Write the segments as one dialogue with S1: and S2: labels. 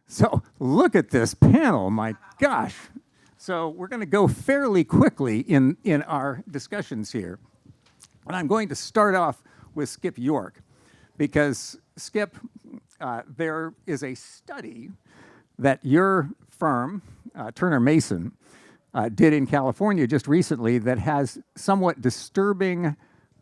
S1: So look at this panel, my gosh. So we're going to go fairly quickly in our discussions here. And I'm going to start off with Skip York, because Skip, there is a study that your firm, Turner Mason, did in California just recently that has somewhat disturbing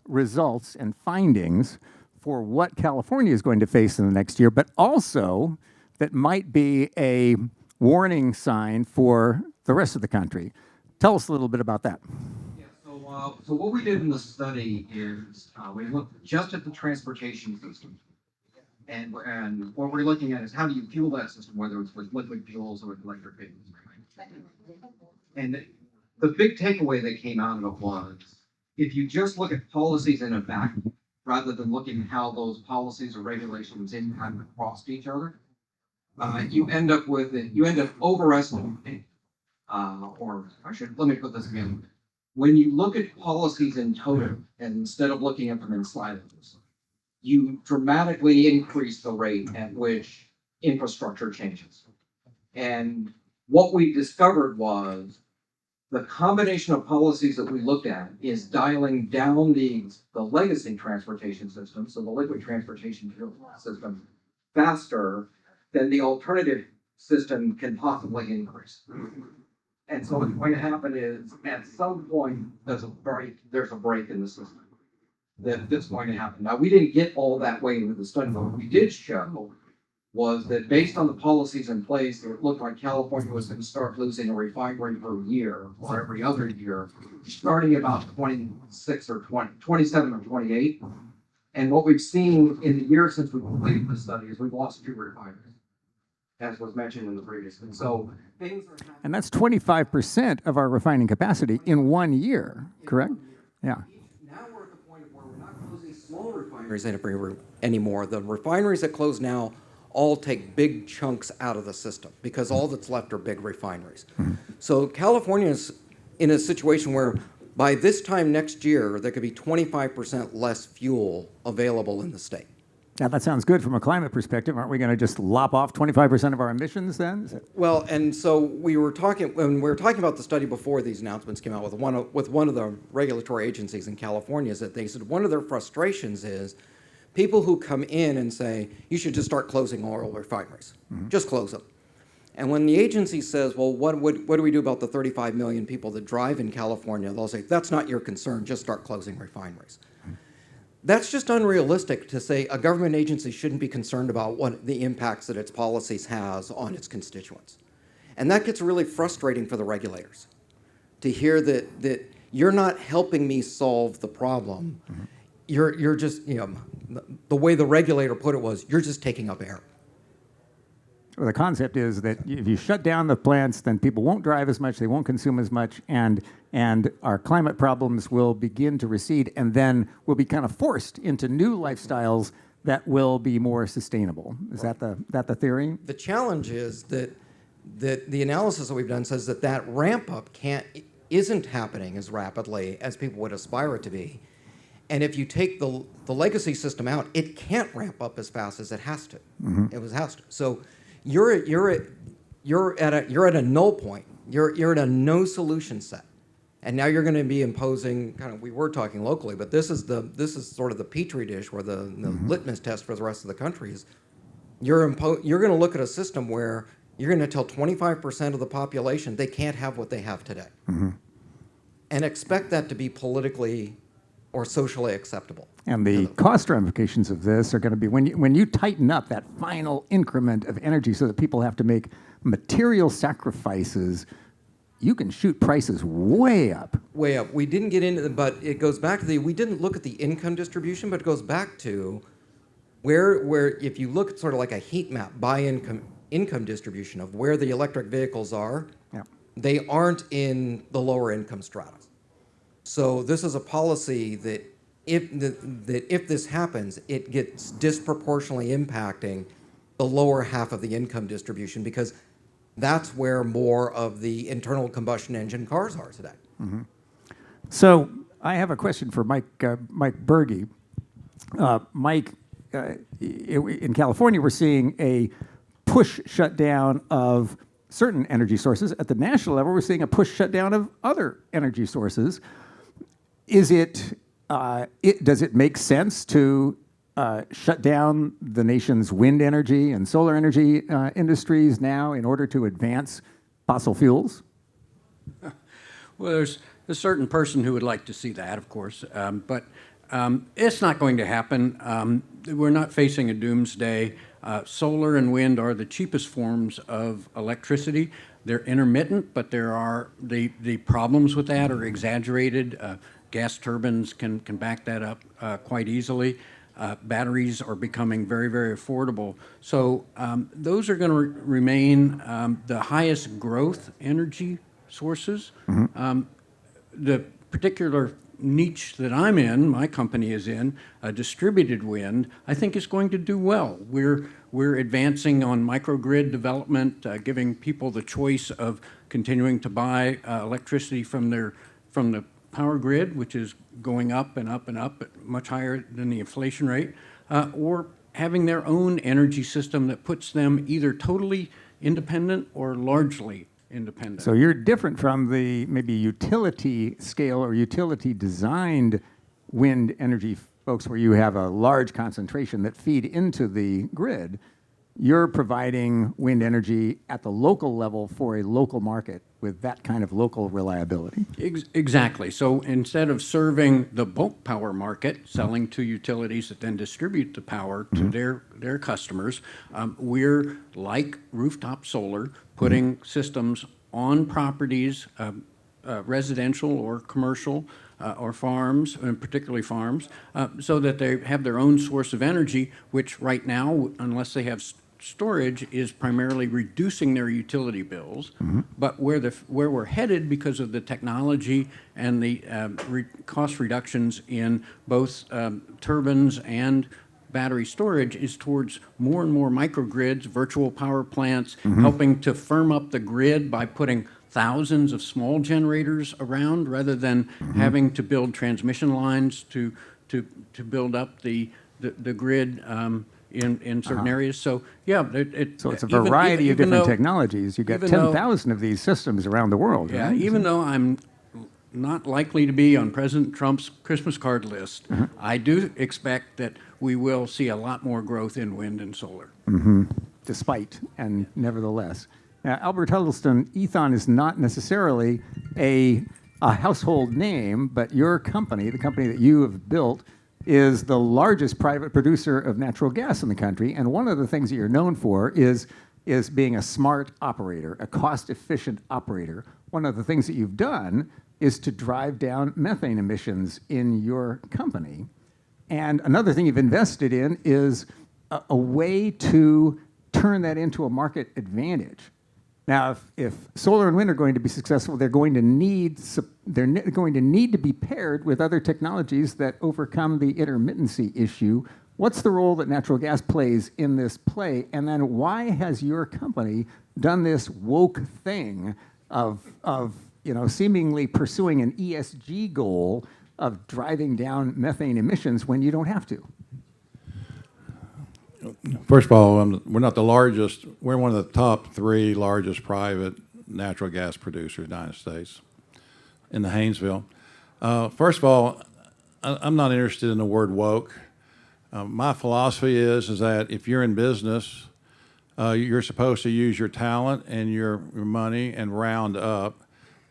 S1: results and findings for what California is going to face in the next year, but also that might be a warning sign for the rest of the country. Tell us a little bit about that.
S2: Yeah, so what we did in the study is we looked just at the transportation system. And what we're looking at is how do you fuel that system, whether it's with liquid fuels or with electric vehicles. And the big takeaway that came out of it was, if you just look at policies in a vacuum, rather than looking at how those policies or regulations impact across each other, you end up overestimating, let me put this again. When you look at policies in total, and instead of looking at them in silos, you dramatically increase the rate at which infrastructure changes. And what we discovered was the combination of policies that we looked at is dialing down the legacy transportation system, so the liquid transportation system, faster than the alternative system can possibly increase. And so what's going to happen is, at some point, there's a break in the system. That's going to happen. Now, we didn't get all that way into the study, but what we did show was that based on the policies in place, it looked like California was going to start losing a refinery per year or every other year, starting about 26 or 27 or 28. And what we've seen in the year since we completed the study is we've lost 2 refineries, as was mentioned in the previous one. So things are happening.
S1: And that's 25% of our refining capacity in 1 year, correct? Yeah.
S2: Now we're at the point of where we're not closing small refineries anymore. The refineries that close now all take big chunks out of the system because all that's left are big refineries. So California is in a situation where by this time next year, there could be 25% less fuel available in the state.
S1: Yeah, that sounds good from a climate perspective. Aren't we going to just lop off 25% of our emissions then?
S2: Well, and so when we were talking about the study before these announcements came out with one of the regulatory agencies in California, is that they said one of their frustrations is people who come in and say, you should just start closing oil refineries. Just close them. And when the agency says, well, what do we do about the 35 million people that drive in California? They'll say, that's not your concern, just start closing refineries. That's just unrealistic to say a government agency shouldn't be concerned about what the impacts that its policies has on its constituents. And that gets really frustrating for the regulators to hear that you're not helping me solve the problem. You're just, the way the regulator put it was, you're just taking up air.
S1: Well, the concept is that if you shut down the plants, then people won't drive as much, they won't consume as much, and our climate problems will begin to recede, and then we'll be kind of forced into new lifestyles that will be more sustainable. Is that the theory?
S2: The challenge is that the analysis that we've done says that ramp up isn't happening as rapidly as people would aspire it to be. And if you take the legacy system out, it can't ramp up as fast as it has to. It has to. So you're at a null point. You're at a no solution set, and now you're going to be imposing we were talking locally, but this is sort of the petri dish where the litmus test for the rest of the country is. You're going to look at a system where you're going to tell 25% of the population they can't have what they have today, and expect that to be politically or socially acceptable.
S1: And the cost ramifications of this are going to be when you tighten up that final increment of energy so that people have to make material sacrifices, you can shoot prices way up.
S2: Way up. We didn't get into but it goes back to we didn't look at the income distribution, but it goes back to where if you look at sort of like a heat map by income distribution of where the electric vehicles are, they aren't in the lower income strata. So this is a policy that if this happens, it gets disproportionately impacting the lower half of the income distribution because that's where more of the internal combustion engine cars are today.
S1: So I have a question for Mike Bergey. Mike, in California, we're seeing a push shutdown of certain energy sources. At the national level, we're seeing a push shutdown of other energy sources. Is does it make sense to shut down the nation's wind energy and solar energy industries now in order to advance fossil fuels?
S3: Well, there's a certain person who would like to see that, of course, but it's not going to happen. We're not facing a doomsday. Solar and wind are the cheapest forms of electricity. They're intermittent, but there are the problems with that are exaggerated. Gas turbines can back that up quite easily. Batteries are becoming very, very affordable. So those are going to remain the highest growth energy sources. The particular niche that I'm in, my company is in, distributed wind, I think is going to do well. We're advancing on microgrid development, giving people the choice of continuing to buy electricity from the power grid, which is going up and up and up, much higher than the inflation rate, or having their own energy system that puts them either totally independent or largely independent.
S1: So you're different from the maybe utility scale or utility designed wind energy folks where you have a large concentration that feed into the grid. You're providing wind energy at the local level for a local market with that kind of local reliability.
S3: Exactly. So instead of serving the bulk power market, selling to utilities that then distribute the power to their customers, we're like rooftop solar, putting systems on properties, residential or commercial, or farms, and particularly farms, so that they have their own source of energy, which right now, unless they have storage, is primarily reducing their utility bills. But where we're headed because of the technology and the cost reductions in both turbines and battery storage is towards more and more microgrids, virtual power plants, helping to firm up the grid by putting thousands of small generators around rather than having to build transmission lines to build up the grid in certain areas. So yeah,
S1: So it's a variety of different technologies. You've got
S3: even
S1: 10,000 of these systems around the world.
S3: Yeah,
S1: right?
S3: even though I'm not likely to be on President Trump's Christmas card list, I do expect that we will see a lot more growth in wind and solar.
S1: Despite and nevertheless. Now, Albert Huddleston, Aethon is not necessarily a household name, but your company, the company that you have built, is the largest private producer of natural gas in the country. And one of the things that you're known for is being a smart operator, a cost-efficient operator. One of the things that you've done is to drive down methane emissions in your company. And another thing you've invested in is a way to turn that into a market advantage. Now, if solar and wind are going to be successful, they're going to need to be paired with other technologies that overcome the intermittency issue. What's the role that natural gas plays in this play? And then why has your company done this woke thing of seemingly pursuing an ESG goal of driving down methane emissions when you don't have to?
S4: First of all, we're not the largest. We're one of the top 3 largest private natural gas producers in the United States in the Haynesville. First of all, I'm not interested in the word woke. My philosophy is that if you're in business, you're supposed to use your talent and your money and round up.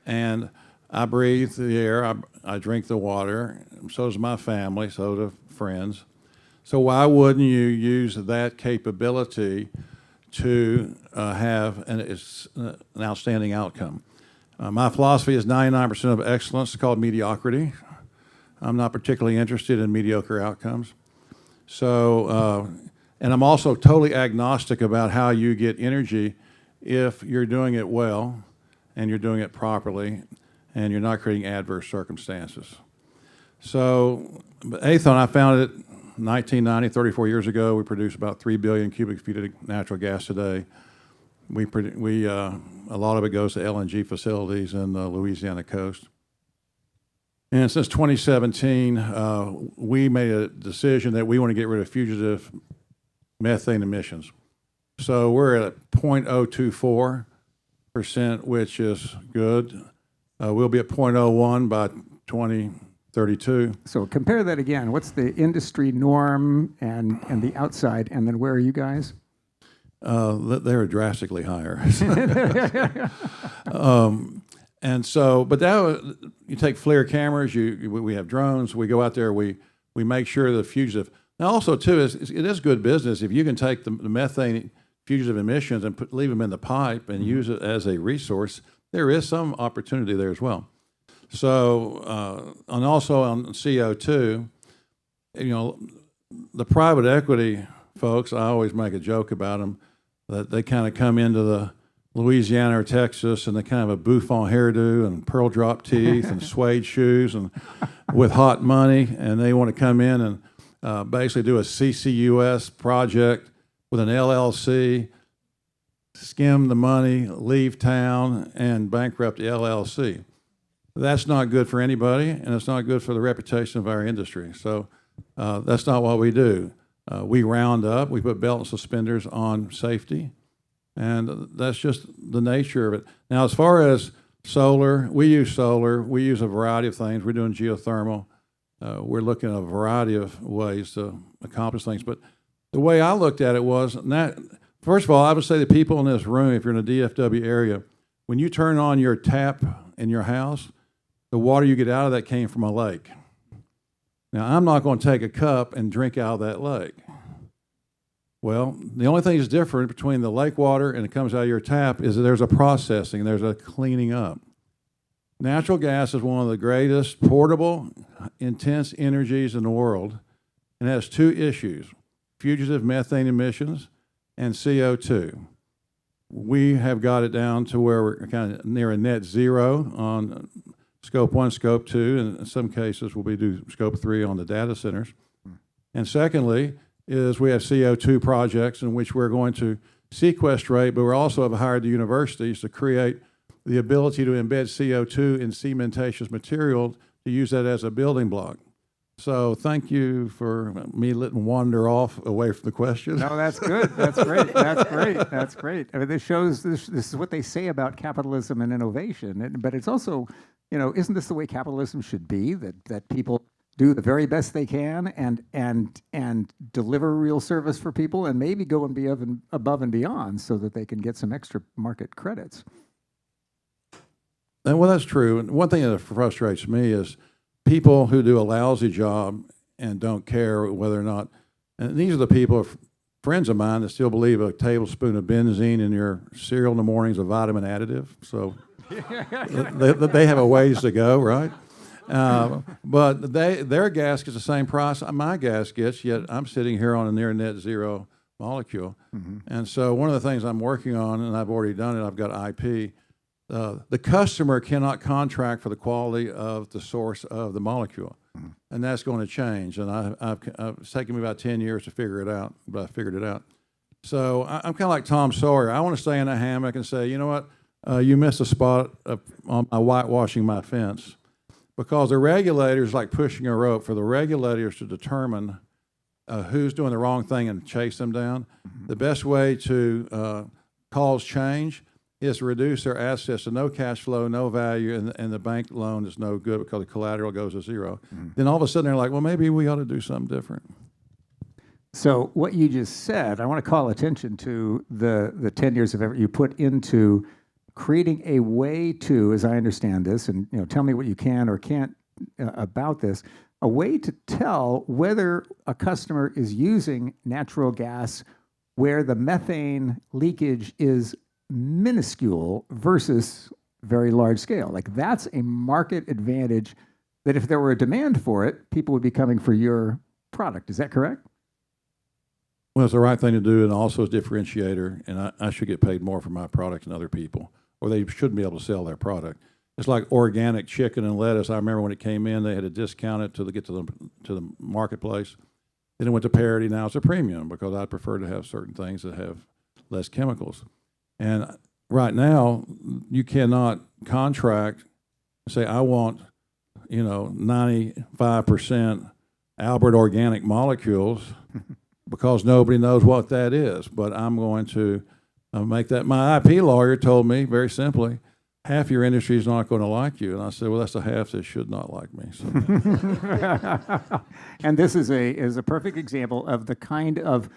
S4: And I breathe the air, I drink the water, so does my family, so do friends. So why wouldn't you use that capability to have an outstanding outcome? My philosophy is 99% of excellence is called mediocrity. I'm not particularly interested in mediocre outcomes. So, and I'm also totally agnostic about how you get energy if you're doing it well and you're doing it properly and you're not creating adverse circumstances. So, Aethon, I founded it 1990, 34 years ago. We produce about 3 billion cubic feet of natural gas today. A lot of it goes to LNG facilities in the Louisiana coast. And since 2017, we made a decision that we want to get rid of fugitive methane emissions. So we're at 0.024%, which is good. We'll be at 0.01 by 2032.
S1: So compare that again. What's the industry norm and the outside, and then where are you guys?
S4: They're drastically higher. And so, but that you take FLIR cameras. We have drones. We go out there. We make sure the fugitive. Now, also too, it is good business if you can take the methane fugitive emissions and leave them in the pipe and use it as a resource. There is some opportunity there as well. So, and also on CO2, the private equity folks, I always make a joke about them, that they kind of come into the Louisiana or Texas and they kind of a bouffant hairdo and pearl drop teeth and suede shoes and with hot money, and they want to come in and basically do a CCUS project with an LLC, skim the money, leave town, and bankrupt the LLC. That's not good for anybody, and it's not good for the reputation of our industry. So that's not what we do. We round up, we put belt and suspenders on safety, and that's just the nature of it. Now, as far as solar, we use a variety of things. We're doing geothermal. We're looking at a variety of ways to accomplish things. But the way I looked at it was, first of all, I would say the people in this room, if you're in the DFW area, when you turn on your tap in your house, the water you get out of that came from a lake. Now, I'm not going to take a cup and drink out of that lake. Well, the only thing that's different between the lake water and it comes out of your tap is that there's a processing, there's a cleaning up. Natural gas is one of the greatest portable, intense energies in the world, and has two issues: fugitive methane emissions and CO2. We have got it down to where we're kind of near a net zero on Scope 1, Scope 2, and in some cases we'll do Scope 3 on the data centers. And secondly is we have CO2 projects in which we're going to sequestrate, but we also have hired the universities to create the ability to embed CO2 in cementatious material to use that as a building block. So thank you for me letting wander off away from the question.
S1: No, that's good. That's great. That's great. That's great. I mean, this shows this is what they say about capitalism and innovation. But it's also, isn't this the way capitalism should be? That people do the very best they can and deliver real service for people and maybe go and be above and beyond so that they can get some extra market credits.
S4: Well, that's true. And one thing that frustrates me is people who do a lousy job and don't care whether or not, and these are the people, friends of mine, that still believe a tablespoon of benzene in your cereal in the morning is a vitamin additive. So they have a ways to go, right? But their gas gets the same price my gas gets, yet I'm sitting here on a near net zero molecule. Mm-hmm. And so one of the things I'm working on, and I've already done it, I've got IP, the customer cannot contract for the quality of the source of the molecule. Mm-hmm. And that's going to change. And it's taken me about 10 years to figure it out, but I figured it out. So I'm kind of like Tom Sawyer. I want to stay in a hammock and say, you know what, you missed a spot on my whitewashing my fence. Because the regulators, like pushing a rope, for the regulators to determine who's doing the wrong thing and chase them down. Mm-hmm. The best way to cause change is to reduce their assets to no cash flow, no value, and the bank loan is no good because the collateral goes to zero. Mm-hmm. Then all of a sudden they're like, well, maybe we ought to do something different.
S1: So what you just said, I want to call attention to the 10 years of effort you put into creating a way to, as I understand this, and tell me what you can or can't about this, a way to tell whether a customer is using natural gas where the methane leakage is minuscule versus very large scale. Like that's a market advantage that if there were a demand for it, people would be coming for your product. Is that correct?
S4: Well, it's the right thing to do, and also a differentiator, and I should get paid more for my product than other people, or they shouldn't be able to sell their product. It's like organic chicken and lettuce. I remember when it came in, they had to discount it to get to the marketplace. Then it went to parity. Now it's a premium because I prefer to have certain things that have less chemicals. And right now, you cannot contract and say, I want, 95% Albert organic molecules, because nobody knows what that is. But I'm going to make that. My IP lawyer told me very simply, half your industry is not going to like you. And I said, well, that's the half that should not like me. So.
S1: And this is a perfect example of the kind of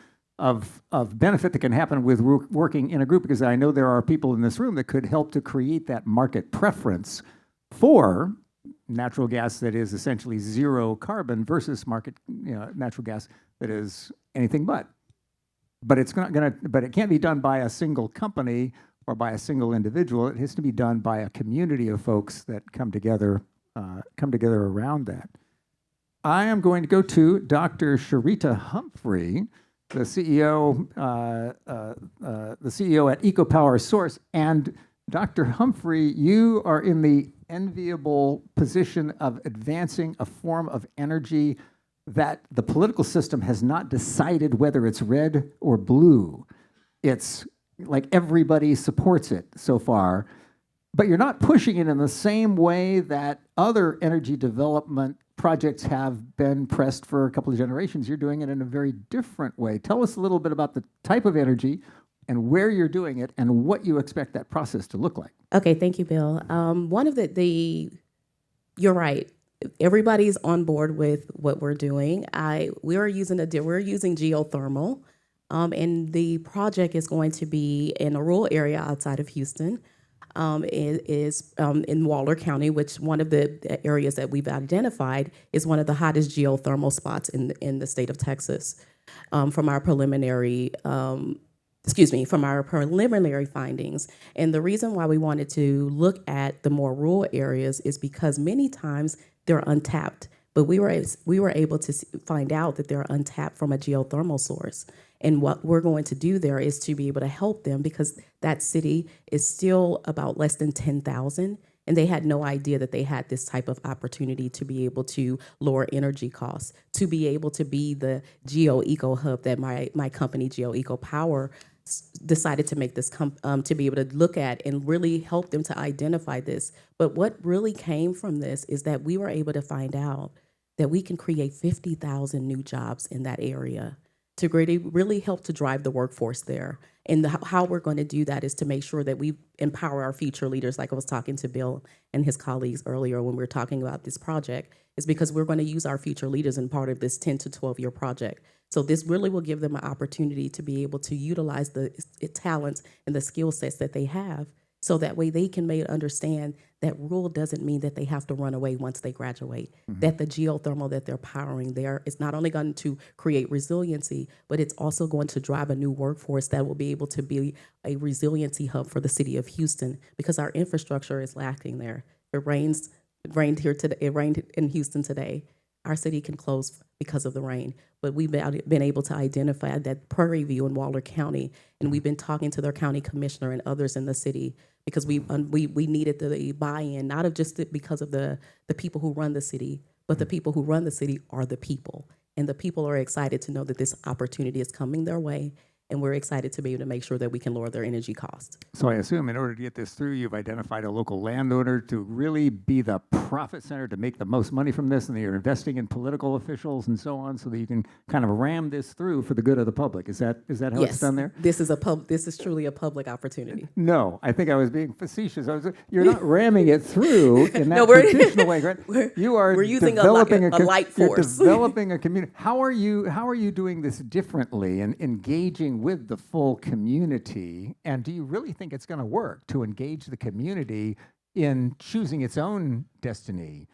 S1: benefit that can happen with working in a group, because I know there are people in this room that could help to create that market preference for natural gas that is essentially zero carbon versus natural gas that is anything but. But it can't be done by a single company or by a single individual. It has to be done by a community of folks that come together around that. I am going to go to Dr. Sharita Humphrey, the CEO at EcoPower Source. And Dr. Humphrey, you are in the enviable position of advancing a form of energy that the political system has not decided whether it's red or blue. It's like everybody supports it so far, but you're not pushing it in the same way that other energy development projects have been pressed for a couple of generations. You're doing it in a very different way. Tell us a little bit about the type of energy and where you're doing it and what you expect that process to look like.
S5: Okay, thank you, Bill. One of you're right. Everybody's on board with what we're doing. We're using geothermal, and the project is going to be in a rural area outside of Houston. In Waller County, which one of the areas that we've identified is one of the hottest geothermal spots in the state of Texas. From our preliminary findings. And the reason why we wanted to look at the more rural areas is because many times they're untapped, but we were able to find out that they're untapped from a geothermal source. And what we're going to do there is to be able to help them, because that city is still about less than 10,000, and they had no idea that they had this type of opportunity to be able to lower energy costs, to be able to be the geo-eco hub that my company, Geo-Eco Power, decided to make this to be able to look at and really help them to identify this. But what really came from this is that we were able to find out that we can create 50,000 new jobs in that area to really help to drive the workforce there. And how we're going to do that is to make sure that we empower our future leaders, like I was talking to Bill and his colleagues earlier when we were talking about this project, is because we're going to use our future leaders in part of this 10 to 12-year project. So this really will give them an opportunity to be able to utilize the talents and the skill sets that they have, so that way they can understand that rural doesn't mean that they have to run away once they graduate, that the geothermal that they're powering there is not only going to create resiliency, but it's also going to drive a new workforce that will be able to be a resiliency hub for the city of Houston, because our infrastructure is lacking there. It rained in Houston today. Our city can close because of the rain, but we've been able to identify that Prairie View in Waller County, and we've been talking to their county commissioner and others in the city, because we needed the buy-in, not just because of the people who run the city, but the people who run the city are the people, and the people are excited to know that this opportunity is coming their way, and we're excited to be able to make sure that we can lower their energy costs.
S1: So I assume in order to get this through, you've identified a local landowner to really be the profit center to make the most money from this, and that you're investing in political officials and so on, so that you can kind of ram this through for the good of the public. Is that how it's done there?
S5: This is truly a public opportunity.
S1: No, I think I was being facetious. You're not ramming it through in that traditional way, right?
S5: We're using
S1: developing
S5: a light force.
S1: You're developing a community. How are you doing this differently and engaging with the full community? And do you really think it's going to work to engage the community in choosing its own destiny?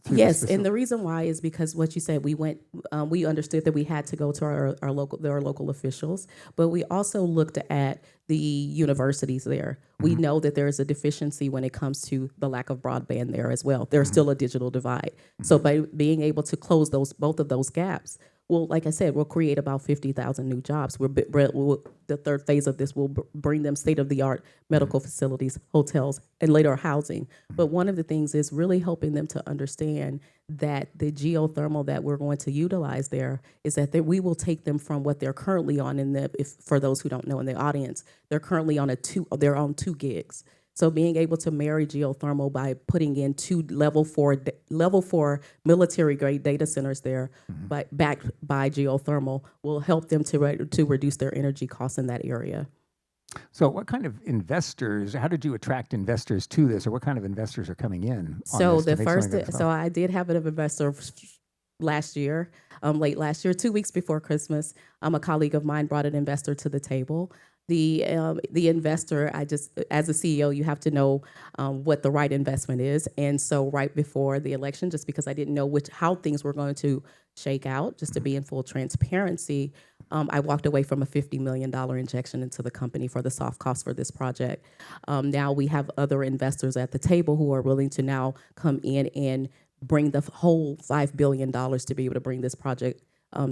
S5: Yes, and the reason why is because what you said, we understood that we had to go to our local officials, but we also looked at the universities there. We know that there is a deficiency when it comes to the lack of broadband there as well. There's still a digital divide. So by being able to close both of those gaps, well, like I said, we'll create about 50,000 new jobs. The third phase of this will bring them state-of-the-art medical facilities, hotels, and later housing. But one of the things is really helping them to understand that the geothermal that we're going to utilize there is that we will take them from what they're currently on for those who don't know in the audience, they're currently on they're on 2 gigs. So being able to marry geothermal by putting in two level four military grade data centers there, backed by geothermal, will help them to reduce their energy costs in that area.
S1: So what kind of investors, how did you attract investors to this, or what kind of investors are coming in?
S5: So I did have an investor last year, late last year, 2 weeks before Christmas. A colleague of mine brought an investor to the table. The investor, as a CEO, you have to know what the right investment is. And so right before the election, just because I didn't know how things were going to shake out, just to be in full transparency, I walked away from a $50 million injection into the company for the soft cost for this project. Now we have other investors at the table who are willing to now come in and bring the whole $5 billion to be able to bring this project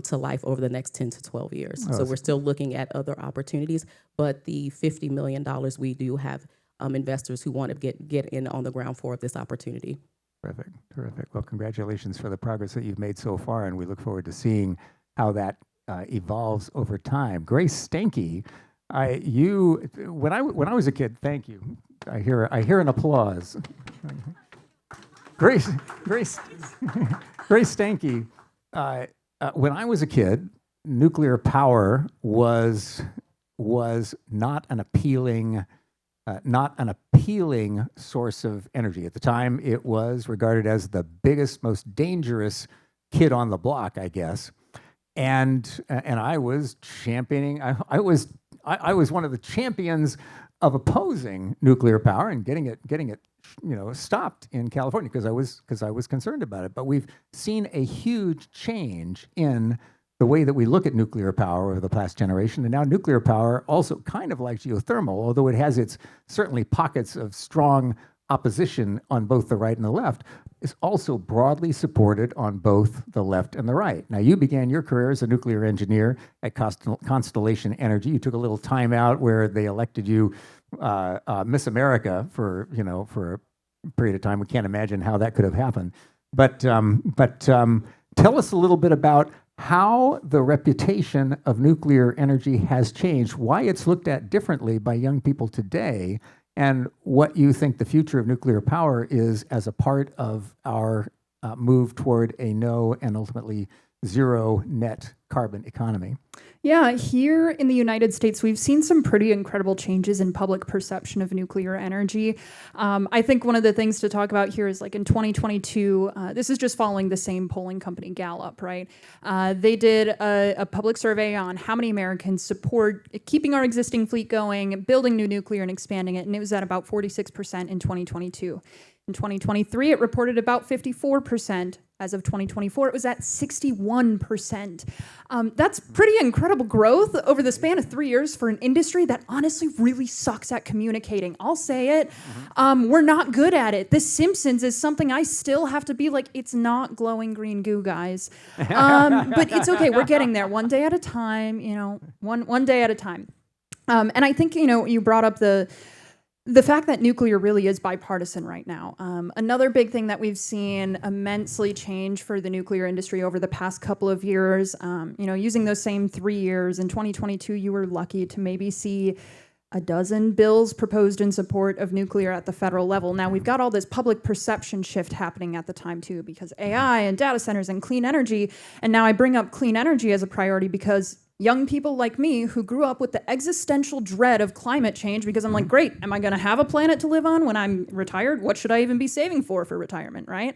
S5: to life over the next 10 to 12 years. So we're still looking at other opportunities, but the $50 million, we do have investors who want to get in on the ground floor of this opportunity.
S1: Terrific, terrific. Well, congratulations for the progress that you've made so far, and we look forward to seeing how that evolves over time. Grace Stanke, when I was a kid, thank you. I hear an applause. Grace Stanke. When I was a kid, nuclear power was not an appealing source of energy. At the time, it was regarded as the biggest, most dangerous kid on the block, I guess. And I was championing. I was one of the champions of opposing nuclear power and getting it stopped in California because I was concerned about it. But we've seen a huge change in the way that we look at nuclear power over the past generation. And now nuclear power, also kind of like geothermal, although it has its certainly pockets of strong opposition on both the right and the left, is also broadly supported on both the left and the right. Now, you began your career as a nuclear engineer at Constellation Energy. You took a little time out where they elected you Miss America for a period of time. We can't imagine how that could have happened. But tell us a little bit about how the reputation of nuclear energy has changed, why it's looked at differently by young people today, and what you think the future of nuclear power is as a part of our move toward a no and ultimately zero net carbon economy.
S6: Yeah, here in the United States, we've seen some pretty incredible changes in public perception of nuclear energy. I think one of the things to talk about here is like in 2022, this is just following the same polling company, Gallup, right? They did a public survey on how many Americans support keeping our existing fleet going, building new nuclear and expanding it, and it was at about 46% in 2022. In 2023, it reported about 54%. As of 2024, it was at 61%. That's pretty incredible growth over the span of 3 years for an industry that honestly really sucks at communicating. I'll say it. We're not good at it. The Simpsons is something I still have to be like, it's not glowing green goo, guys. But it's okay. We're getting there one day at a time, one day at a time. And I think, you brought up the fact that nuclear really is bipartisan right now. Another big thing that we've seen immensely change for the nuclear industry over the past couple of years, using those same 3 years, in 2022, you were lucky to maybe see a dozen bills proposed in support of nuclear at the federal level. Now, we've got all this public perception shift happening at the time, too, because AI and data centers and clean energy. And now I bring up clean energy as a priority because young people like me who grew up with the existential dread of climate change, because I'm like, great, am I going to have a planet to live on when I'm retired? What should I even be saving for retirement, right?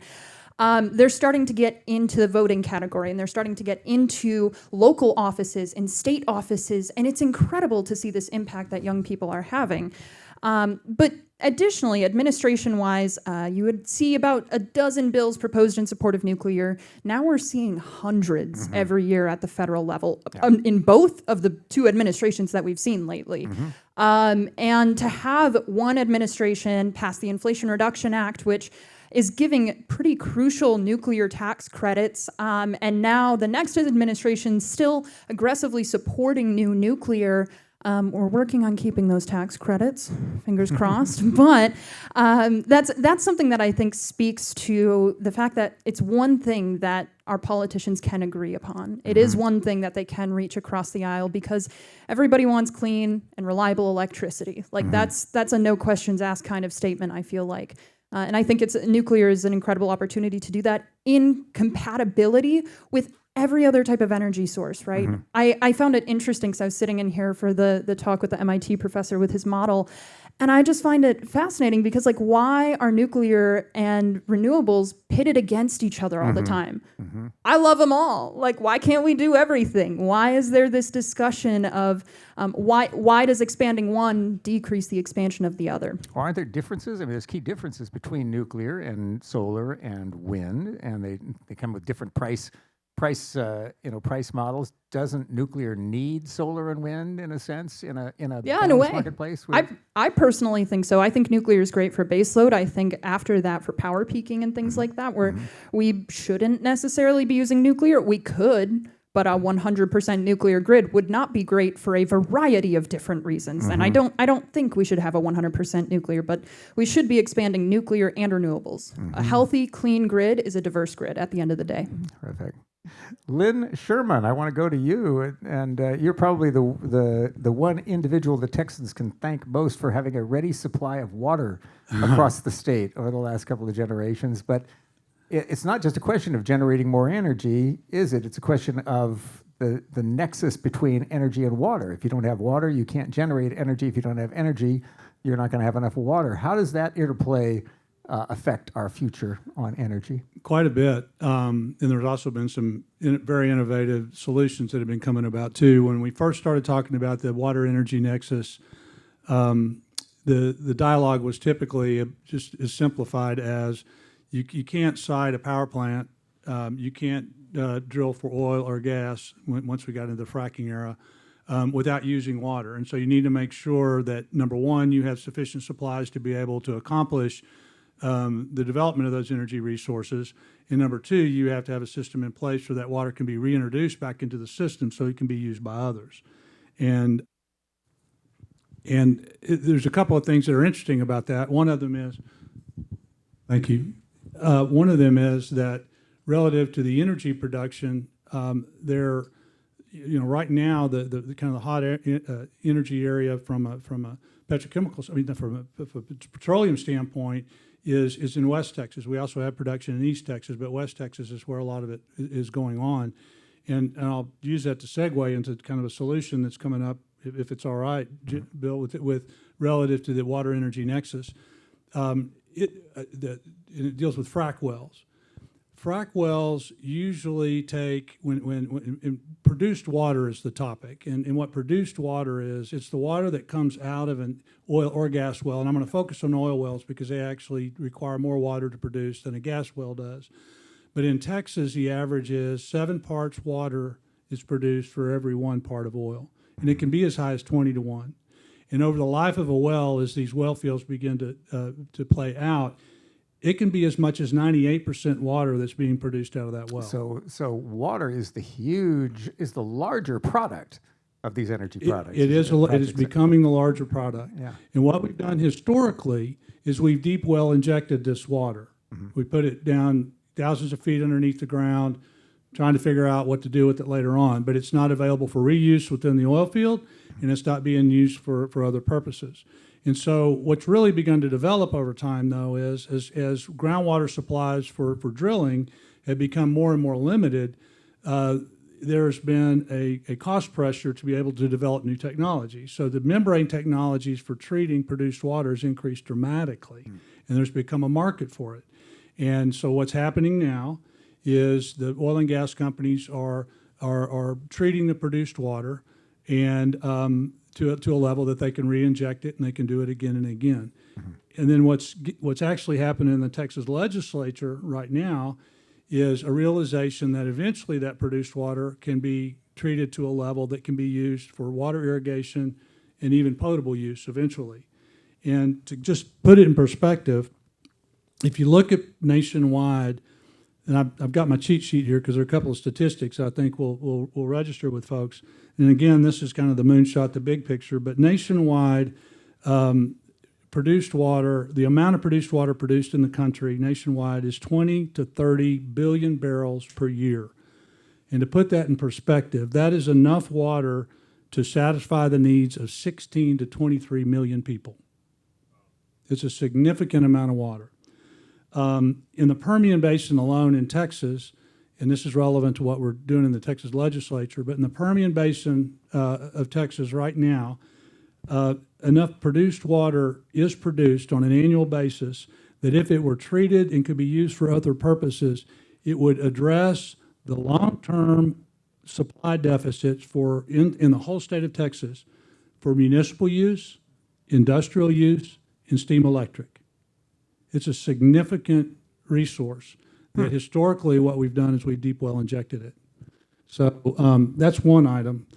S6: They're starting to get into the voting category, and they're starting to get into local offices and state offices, and it's incredible to see this impact that young people are having. But additionally, administration-wise, you would see about a dozen bills proposed in support of nuclear. Now we're seeing hundreds every year at the federal level in both of the two administrations that we've seen lately. And to have one administration pass the Inflation Reduction Act, which is giving pretty crucial nuclear tax credits, and now the next administration still aggressively supporting new nuclear. We're working on keeping those tax credits, fingers crossed. But that's something that I think speaks to the fact that it's one thing that our politicians can agree upon. It is one thing that they can reach across the aisle, because everybody wants clean and reliable electricity. Like that's a no questions asked kind of statement, I feel like. And I think nuclear is an incredible opportunity to do that in compatibility with every other type of energy source, right? I found it interesting because I was sitting in here for the talk with the MIT professor with his model, and I just find it fascinating because, like, why are nuclear and renewables pitted against each other all the time? I love them all. Like, why can't we do everything? Why is there this discussion of why does expanding one decrease the expansion of the other?
S1: Or aren't there differences? I mean, there's key differences between nuclear and solar and wind, and they come with different price models. Doesn't nuclear need solar and wind in a sense in a
S6: In a
S1: balanced
S6: way.
S1: marketplace?
S6: I personally think so. I think nuclear is great for baseload. I think after that for power peaking and things like that, where we shouldn't necessarily be using nuclear. We could, but a 100% nuclear grid would not be great for a variety of different reasons. And I don't think we should have a 100% nuclear, but we should be expanding nuclear and renewables. A healthy, clean grid is a diverse grid at the end of the day.
S1: Perfect. Lynn Sherman, I want to go to you, and you're probably the one individual the Texans can thank most for having a ready supply of water across the state over the last couple of generations. But it's not just a question of generating more energy, is it? It's a question of the nexus between energy and water. If you don't have water, you can't generate energy. If you don't have energy, you're not going to have enough water. How does that interplay affect our future on energy?
S7: Quite a bit. And there's also been some very innovative solutions that have been coming about too. When we first started talking about the water energy nexus, the dialogue was typically just as simplified as you can't site a power plant, you can't drill for oil or gas once we got into the fracking era without using water. And so you need to make sure that, number one, you have sufficient supplies to be able to accomplish the development of those energy resources. And number two, you have to have a system in place so that water can be reintroduced back into the system so it can be used by others. And there's a couple of things that are interesting about that. One of them is, thank you. One of them is that relative to the energy production, right now the kind of the hot energy area from a petrochemicals, from a petroleum standpoint, is in West Texas. We also have production in East Texas, but West Texas is where a lot of it is going on. And I'll use that to segue into kind of a solution that's coming up, if it's all right, Bill, with relative to the water energy nexus. It deals with frac wells. Frac wells usually take, when produced water is the topic, and what produced water is, it's the water that comes out of an oil or gas well, and I'm going to focus on oil wells because they actually require more water to produce than a gas well does. But in Texas, the average is 7 parts water is produced for every 1 part of oil, and it can be as high as 20 to 1. And over the life of a well, as these well fields begin to play out, it can be as much as 98% water that's being produced out of that well.
S1: So water is the larger product of these energy products.
S7: It is becoming the larger product.
S1: Yeah.
S7: And what we've done historically is we've deep well injected this water. We put it down thousands of feet underneath the ground, trying to figure out what to do with it later on. But it's not available for reuse within the oil field, and it's not being used for other purposes. And so what's really begun to develop over time, though, is as groundwater supplies for drilling have become more and more limited, there's been a cost pressure to be able to develop new technology. So the membrane technologies for treating produced water has increased dramatically, and there's become a market for it. And so what's happening now is the oil and gas companies are treating the produced water and to a level that they can re-inject it, and they can do it again and again. And then what's actually happening in the Texas legislature right now is a realization that eventually that produced water can be treated to a level that can be used for water irrigation and even potable use eventually. And to just put it in perspective, if you look at nationwide, and I've got my cheat sheet here because there are a couple of statistics I think we'll register with folks. And again, this is kind of the moonshot, the big picture, but nationwide, produced water, the amount of produced water produced in the country nationwide is 20 to 30 billion barrels per year. And to put that in perspective, that is enough water to satisfy the needs of 16 to 23 million people. It's a significant amount of water. In the Permian Basin alone in Texas, and this is relevant to what we're doing in the Texas legislature, but in the Permian Basin of Texas right now, enough produced water is produced on an annual basis that if it were treated and could be used for other purposes, it would address the long-term supply deficits in the whole state of Texas for municipal use, industrial use, and steam electric. It's a significant resource that historically what we've done is we've deep well injected it. So that's one item.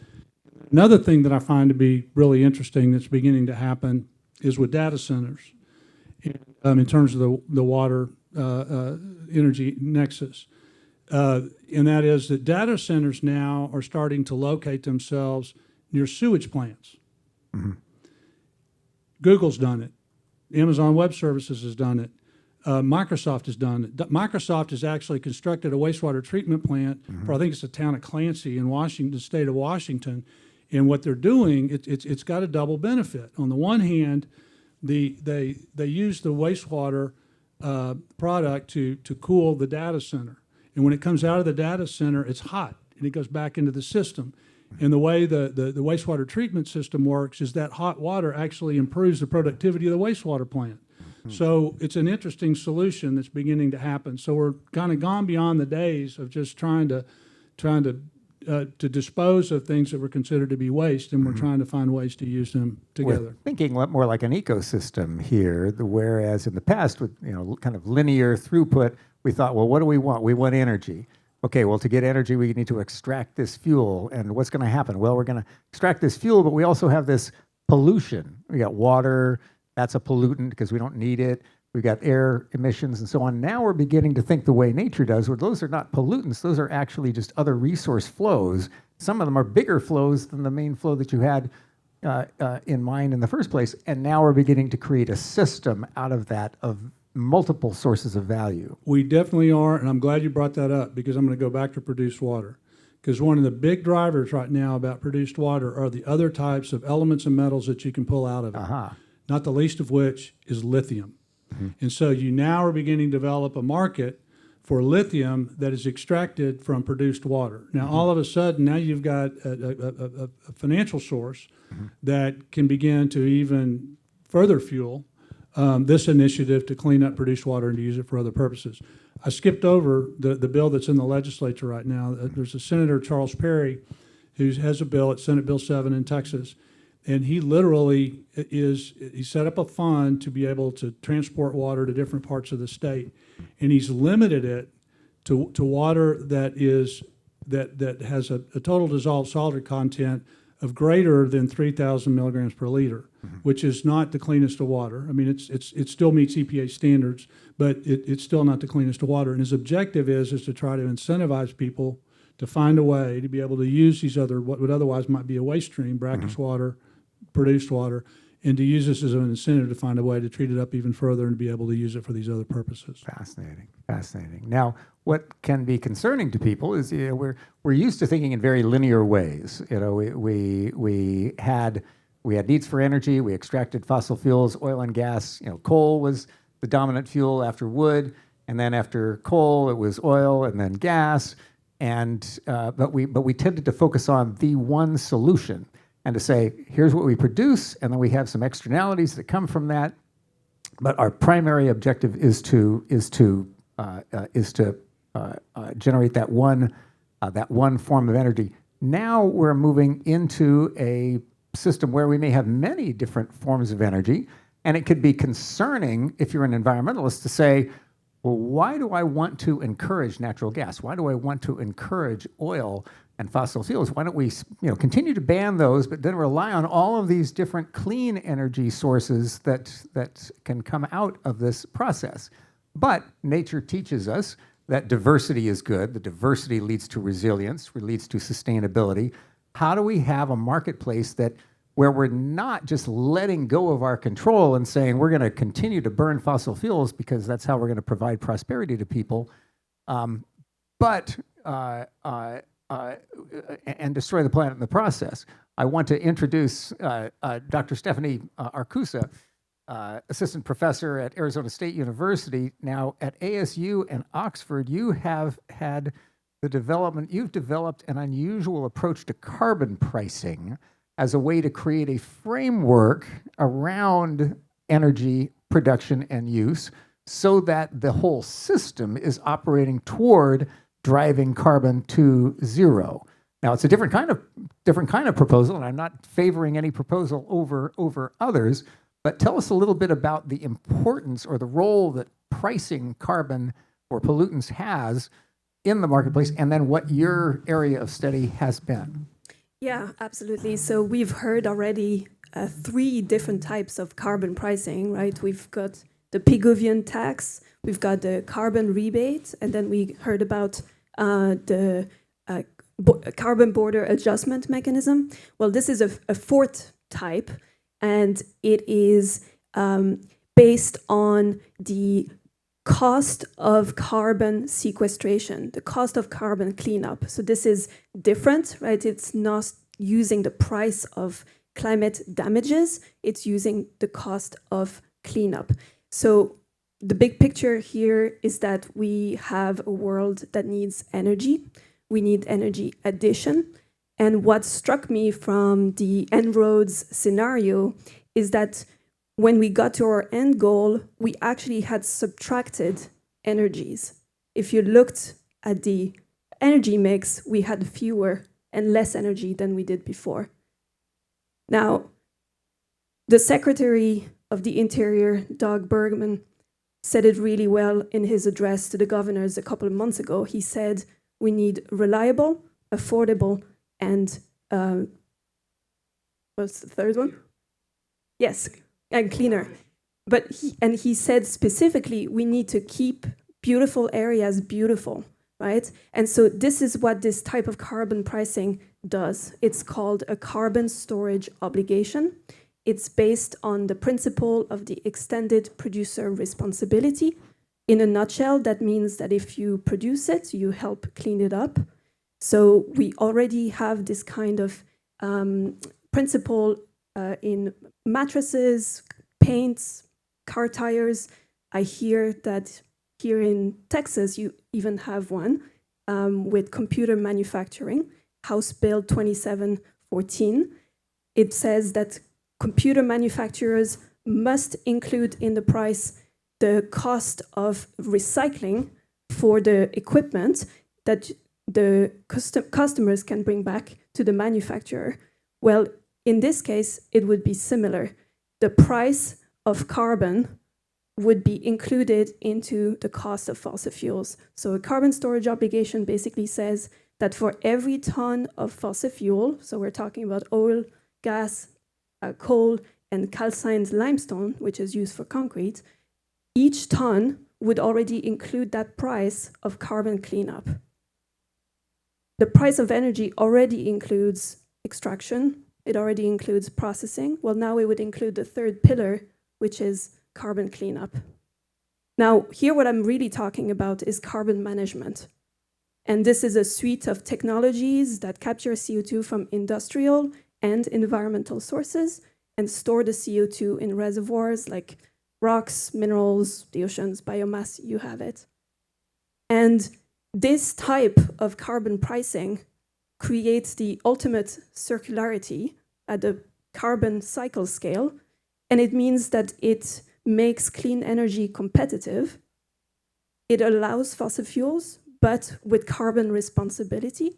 S7: Another thing that I find to be really interesting that's beginning to happen is with data centers in terms of the water energy nexus. And that is that data centers now are starting to locate themselves near sewage plants. Mm-hmm. Google's done it. Amazon Web Services has done it. Microsoft has done it. Microsoft has actually constructed a wastewater treatment plant for, I think it's the town of Clancy in Washington, the state of Washington. And what they're doing, it's got a double benefit. On the one hand, they use the wastewater product to cool the data center. And when it comes out of the data center, it's hot, and it goes back into the system. And the way the wastewater treatment system works is that hot water actually improves the productivity of the wastewater plant. Mm-hmm. So it's an interesting solution that's beginning to happen. So we're kind of gone beyond the days of just trying to dispose of things that were considered to be waste, and we're trying to find ways to use them together.
S1: We're thinking more like an ecosystem here, whereas in the past with kind of linear throughput, we thought, well, what do we want? We want energy. Okay, well, to get energy, we need to extract this fuel. And what's going to happen? Well, we're going to extract this fuel, but we also have this pollution. We got water, that's a pollutant because we don't need it. We got air emissions and so on. Now we're beginning to think the way nature does, where those are not pollutants, those are actually just other resource flows. Some of them are bigger flows than the main flow that you had in mind in the first place. And now we're beginning to create a system out of that of multiple sources of value.
S7: We definitely are, and I'm glad you brought that up because I'm going to go back to produced water. Because one of the big drivers right now about produced water are the other types of elements and metals that you can pull out of it, not the least of which is lithium. Mm-hmm. And so you now are beginning to develop a market for lithium that is extracted from produced water. Now, all of a sudden, now you've got a financial source that can begin to even further fuel this initiative to clean up produced water and to use it for other purposes. I skipped over the bill that's in the legislature right now. There's a Senator, Charles Perry, who has a bill, it's Senate Bill 7 in Texas, and he literally he set up a fund to be able to transport water to different parts of the state, and he's limited it to water that has a total dissolved solid content of greater than 3,000 milligrams per liter, which is not the cleanest of water. I mean, it still meets EPA standards, but it's still not the cleanest of water. And his objective is to try to incentivize people to find a way to be able to use these other, what would otherwise might be a waste stream, brackish water, produced water, and to use this as an incentive to find a way to treat it up even further and be able to use it for these other purposes.
S1: Fascinating, fascinating. Now, what can be concerning to people is we're used to thinking in very linear ways. We had needs for energy. We extracted fossil fuels, oil and gas. Coal was the dominant fuel after wood, and then after coal, it was oil and then gas. And but we tended to focus on the one solution and to say, here's what we produce, and then we have some externalities that come from that. But our primary objective is to generate that one form of energy. Now we're moving into a system where we may have many different forms of energy, and it could be concerning if you're an environmentalist to say, well, why do I want to encourage natural gas? Why do I want to encourage oil and fossil fuels? Why don't we continue to ban those, but then rely on all of these different clean energy sources that can come out of this process? But nature teaches us that diversity is good. The diversity leads to resilience, leads to sustainability. How do we have a marketplace where we're not just letting go of our control and saying we're going to continue to burn fossil fuels because that's how we're going to provide prosperity to people, but and destroy the planet in the process? I want to introduce Dr. Stephanie Arcusa, assistant professor at Arizona State University. Now at ASU and Oxford, you've developed an unusual approach to carbon pricing as a way to create a framework around energy production and use so that the whole system is operating toward driving carbon to zero. Now, it's a different kind of proposal, and I'm not favoring any proposal over others, but tell us a little bit about the importance or the role that pricing carbon or pollutants has in the marketplace, and then what your area of study has been.
S8: Yeah, absolutely. So we've heard already 3 different types of carbon pricing, right? We've got the Pigouvian tax, we've got the carbon rebate, and then we heard about the carbon border adjustment mechanism. Well, this is a 4th type, and it is based on the cost of carbon sequestration, the cost of carbon cleanup. So this is different, right? It's not using the price of climate damages, it's using the cost of cleanup. So the big picture here is that we have a world that needs energy. We need energy addition. And what struck me from the En-ROADS scenario is that when we got to our end goal, we actually had subtracted energies. If you looked at the energy mix, we had fewer and less energy than we did before. Now, the Secretary of the Interior, Doug Bergman, said it really well in his address to the governors a couple of months ago. He said, we need reliable, affordable, and what's the third one? Yes, and cleaner. But he said specifically, we need to keep beautiful areas beautiful, right? And so this is what this type of carbon pricing does. It's called a carbon storage obligation. It's based on the principle of the extended producer responsibility. In a nutshell, that means that if you produce it, you help clean it up. So we already have this kind of principle in mattresses, paints, car tires. I hear that here in Texas, you even have one with computer manufacturing, House Bill 2714. It says that computer manufacturers must include in the price the cost of recycling for the equipment that the customers can bring back to the manufacturer. Well, in this case, it would be similar. The price of carbon would be included into the cost of fossil fuels. So a carbon storage obligation basically says that for every ton of fossil fuel, so we're talking about oil, gas, coal, and calcined limestone, which is used for concrete, each ton would already include that price of carbon cleanup. The price of energy already includes extraction. It already includes processing. Well, now it would include the 3rd pillar, which is carbon cleanup. Now, here what I'm really talking about is carbon management. And this is a suite of technologies that capture CO2 from industrial and environmental sources and store the CO2 in reservoirs like rocks, minerals, the oceans, biomass, you have it. And this type of carbon pricing creates the ultimate circularity at the carbon cycle scale, and it means that it makes clean energy competitive. It allows fossil fuels, but with carbon responsibility,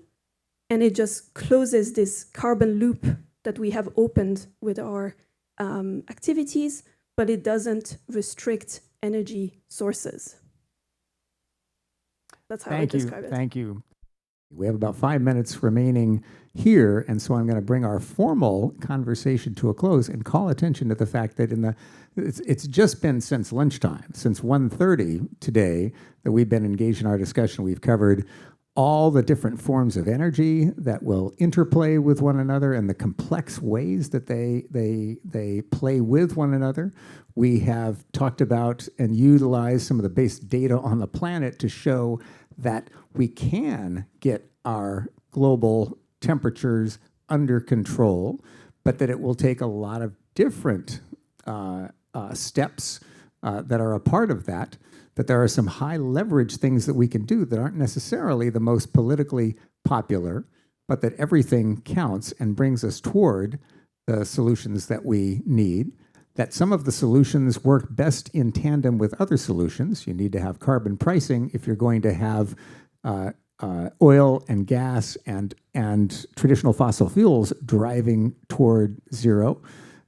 S8: and it just closes this carbon loop that we have opened with our activities, but it doesn't restrict energy sources. That's how I describe it.
S1: Thank you. We have about 5 minutes remaining here, and so I'm going to bring our formal conversation to a close and call attention to the fact that it's just been since lunchtime, since 1:30 today, that we've been engaged in our discussion. We've covered all the different forms of energy that will interplay with one another and the complex ways that they play with one another. We have talked about and utilized some of the base data on the planet to show that we can get our global temperatures under control, but that it will take a lot of different steps that are a part of that, that there are some high leverage things that we can do that aren't necessarily the most politically popular, but that everything counts and brings us toward the solutions that we need, that some of the solutions work best in tandem with other solutions. You need to have carbon pricing if you're going to have oil and gas and traditional fossil fuels driving toward zero.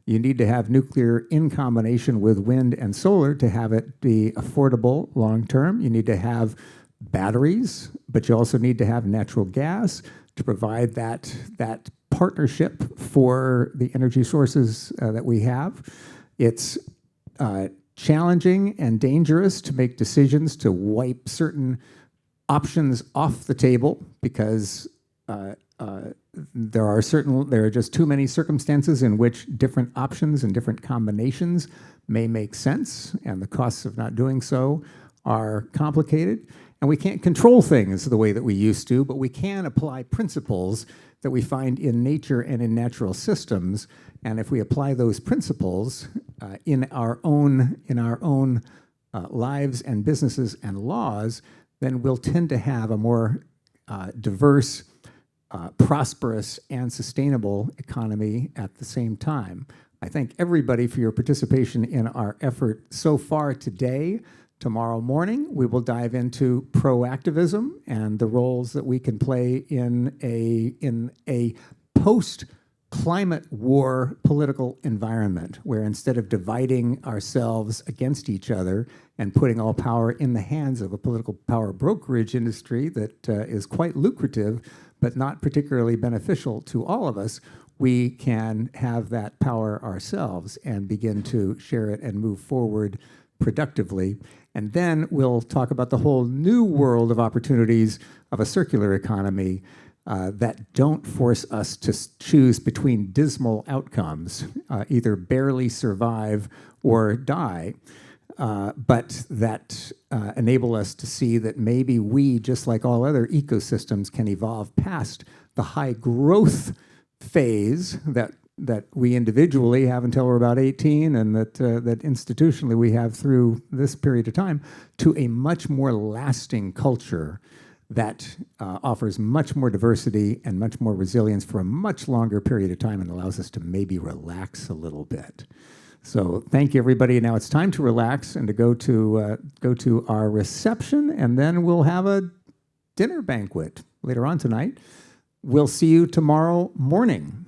S1: You need to have nuclear in combination with wind and solar to have it be affordable long term. You need to have batteries, but you also need to have natural gas to provide that partnership for the energy sources that we have. It's challenging and dangerous to make decisions to wipe certain options off the table because there are just too many circumstances in which different options and different combinations may make sense, and the costs of not doing so are complicated. And we can't control things the way that we used to, but we can apply principles that we find in nature and in natural systems. And if we apply those principles in our own lives and businesses and laws, then we'll tend to have a more diverse, prosperous, and sustainable economy at the same time. I thank everybody for your participation in our effort so far today. Tomorrow morning, we will dive into proactivism and the roles that we can play in a post-climate war political environment, where instead of dividing ourselves against each other and putting all power in the hands of a political power brokerage industry that is quite lucrative but not particularly beneficial to all of us, we can have that power ourselves and begin to share it and move forward productively. And then we'll talk about the whole new world of opportunities of a circular economy that don't force us to choose between dismal outcomes, either barely survive or die, but that enable us to see that maybe we, just like all other ecosystems, can evolve past the high growth phase that we individually have until we're about 18, and that institutionally we have through this period of time, to a much more lasting culture that offers much more diversity and much more resilience for a much longer period of time and allows us to maybe relax a little bit. So thank you, everybody. Now it's time to relax and to go to our reception, and then we'll have a dinner banquet later on tonight. We'll see you tomorrow morning.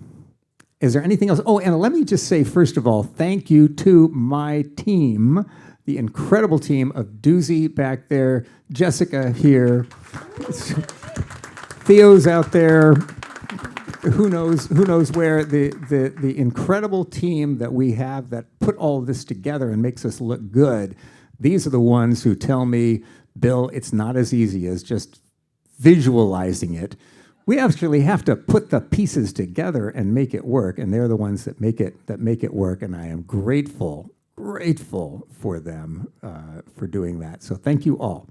S1: Is there anything else? Oh, and let me just say, first of all, thank you to my team, the incredible team of Doozy back there, Jessica here, Theo's out there, who knows where, the incredible team that we have that put all this together and makes us look good. These are the ones who tell me, Bill, it's not as easy as just visualizing it. We actually have to put the pieces together and make it work, and they're the ones that make it work, and I am grateful for them for doing that. So thank you all.